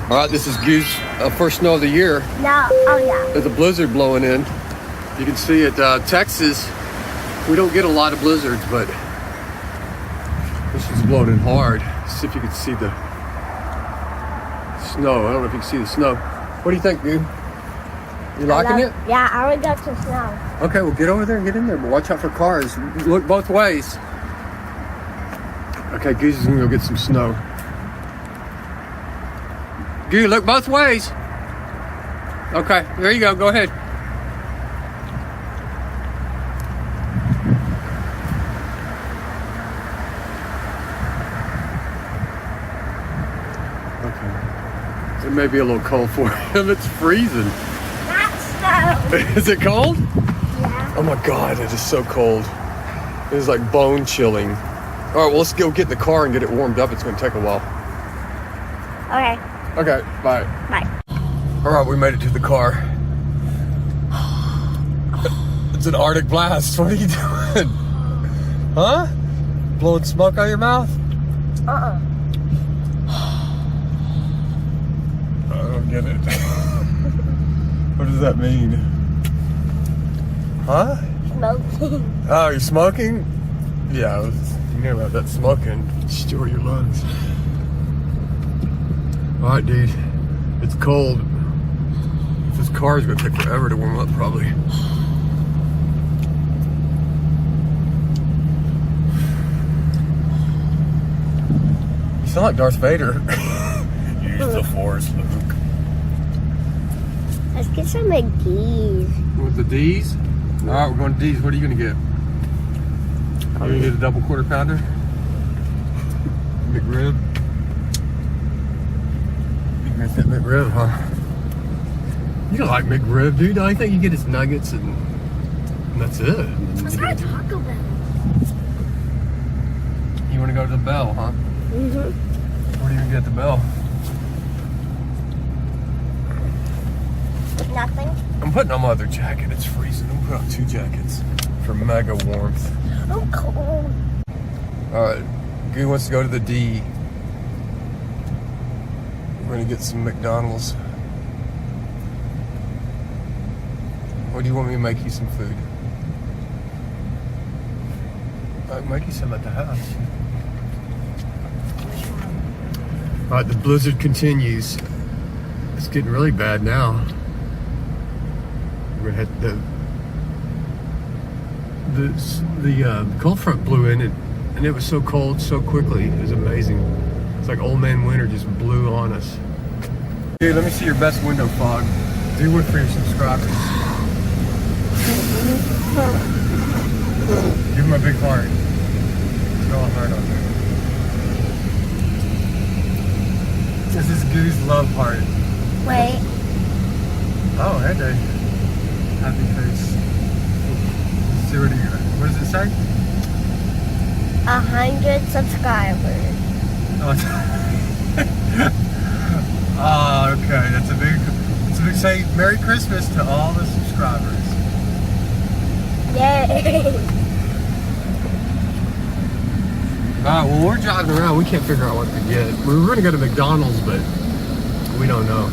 All right, this is Goose, first snow of the year. No, oh yeah. There's a blizzard blowing in. You can see it, Texas, we don't get a lot of blizzards, but this is blowing in hard. See if you can see the snow. I don't know if you can see the snow. What do you think, Goo? You liking it? Yeah, I already got some snow. Okay, well get over there and get in there, but watch out for cars. Look both ways. Okay, Goose is gonna go get some snow. Goo, look both ways. Okay, there you go, go ahead. Okay. It may be a little cold for him, it's freezing. Not snow. Is it cold? Yeah. Oh my God, it is so cold. It is like bone chilling. All right, well, let's go get in the car and get it warmed up. It's gonna take a while. Okay. Okay, bye. Bye. All right, we made it to the car. It's an Arctic blast. What are you doing? Huh? Blowing smoke out of your mouth? Uh-uh. I don't get it. What does that mean? Huh? Smoking. Oh, you're smoking? Yeah, you never have that smoking. Destroy your lungs. All right, dude. It's cold. This car is gonna take forever to warm up, probably. You sound like Darth Vader. Use the Force, Luke. Let's get some McGee's. With the D's? All right, we're going to D's. What are you gonna get? You gonna get a double quarter pounder? McRib? You can get that McRib, huh? You don't like McRib, dude. I think you get his nuggets and that's it. Let's go to Taco Bell. You want to go to the Bell, huh? Mm-hmm. What are you gonna get at the Bell? Nothing. I'm putting on my other jacket. It's freezing. I'm putting on 2 jackets for mega warmth. I'm cold. All right, Goo wants to go to the D. We're gonna get some McDonald's. Or do you want me to make you some food? I can make you some at the house. All right, the blizzard continues. It's getting really bad now. We're gonna hit the cold front blew in and it was so cold so quickly. It was amazing. It's like old man winter just blew on us. Dude, let me see your best window fog. Do one for your subscribers. Give him a big heart. Throw a heart on there. This is Goo's love heart. Wait. Oh, hey there. Happy face. Let's see what does it say? 100 subscribers. Oh, okay. That's a big say Merry Christmas to all the subscribers. Yay. Alright, well we're driving around, we can't figure out what to get. We were gonna go to McDonald's, but we don't know.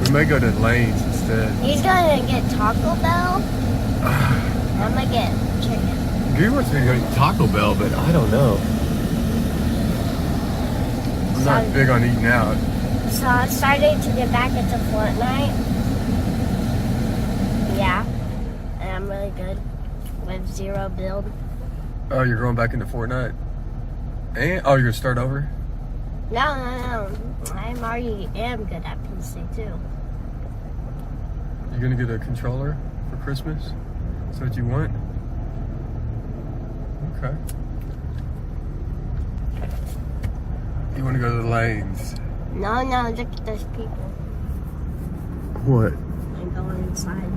We may go to Lane's instead. He's gonna get Taco Bell. I'm gonna get chicken. Goo wants me to go to Taco Bell, but I don't know. I'm not big on eating out. So I started to get back into Fortnite. Yeah. And I'm really good with 0 build. Oh, you're going back into Fortnite? And oh, you're gonna start over? No. I'm already am good at PC too. You're gonna get a controller for Christmas? Is that what you want? Okay. You wanna go to the Lanes? No, look at those people. What? I'm going inside.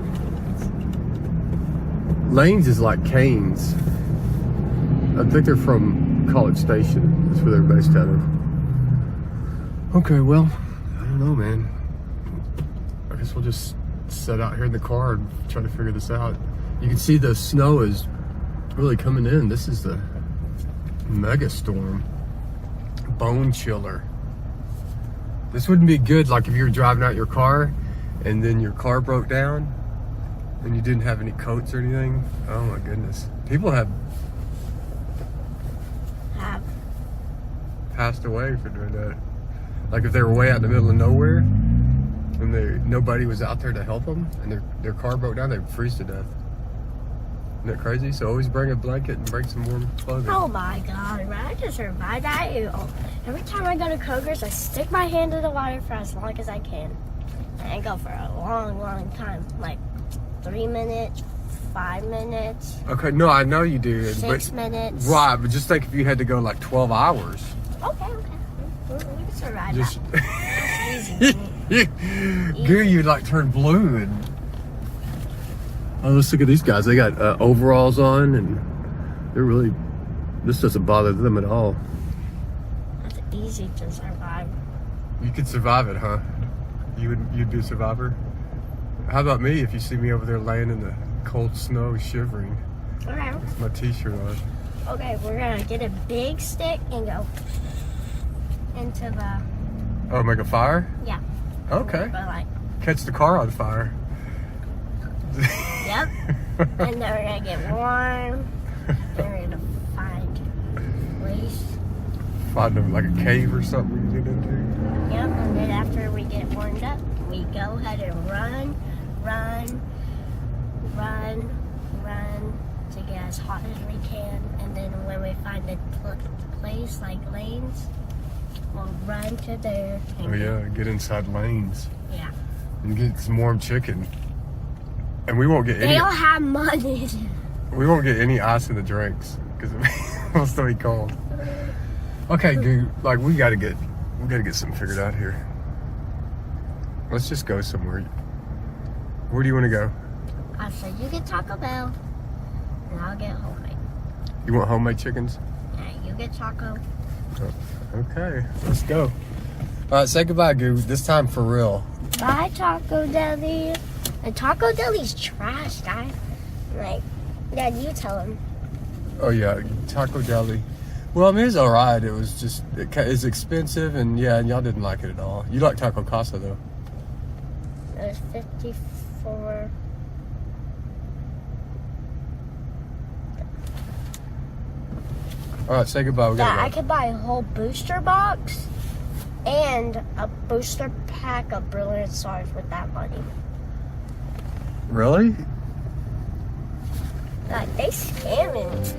Lanes is like Canes. I think they're from College Station. That's where they're based out of. Okay, well, I don't know, man. I guess we'll just set out here in the car and try to figure this out. You can see the snow is really coming in. This is the mega storm. Bone chiller. This wouldn't be good, like if you were driving out your car and then your car broke down and you didn't have any coats or anything. Oh my goodness. People have passed away for doing that. Like if they were way out in the middle of nowhere and nobody was out there to help them and their car broke down, they'd freeze to death. Isn't that crazy? So always bring a blanket and bring some warm clothing. Oh my god, man, I just survived that. Every time I go to Kroger's, I stick my hand in the water for as long as I can. And I go for a long, long time. Like 3 minutes, 5 minutes. Okay, no, I know you do. 6 minutes. Right, but just think if you had to go like 12 hours. Okay. We can survive Just that. That's easy. Goo, you'd like turn blue and oh, let's look at these guys. They got overalls on and they're really, this doesn't bother them at all. It's easy to survive. You could survive it, huh? You'd be a survivor? How about me if you see me over there laying in the cold snow shivering Okay. with my t-shirt on? Okay, we're gonna get a big stick and go into the, Oh, make a fire? yeah. Okay. But like, Catch the car on fire. yep. And then we're gonna get warm. Then we're gonna find a place. Find them like a cave or something we can get into. Yep. And then after we get warmed up, we go ahead and run to get as hot as we can. And then when we find a place like lanes, we'll run to there. Oh yeah, get inside lanes Yeah. and get some warm chicken. And we won't get They any. don't have money. We won't get any ice in the drinks because it'll still be cold. Okay, dude. Like we gotta get something figured out here. Let's just go somewhere. Where do you want to go? I said you get Taco Bell, and I'll get homemade. You want homemade chickens? Yeah, you get taco. Okay, let's go. All right, say goodbye, Goo. This time for real. Bye, Taco Deli. And Taco Deli's trash, guys. Like, Dad, you tell him. Oh yeah, Taco Deli. Well, I mean, it's all right. It was just it's expensive, and yeah, y'all didn't like it at all. You like Taco Casa though. It was 54. All right, say goodbye. We Yeah, gotta I go. could buy a whole booster box and a booster pack of Brilliant Stars with that money. Really? Like, they scamming.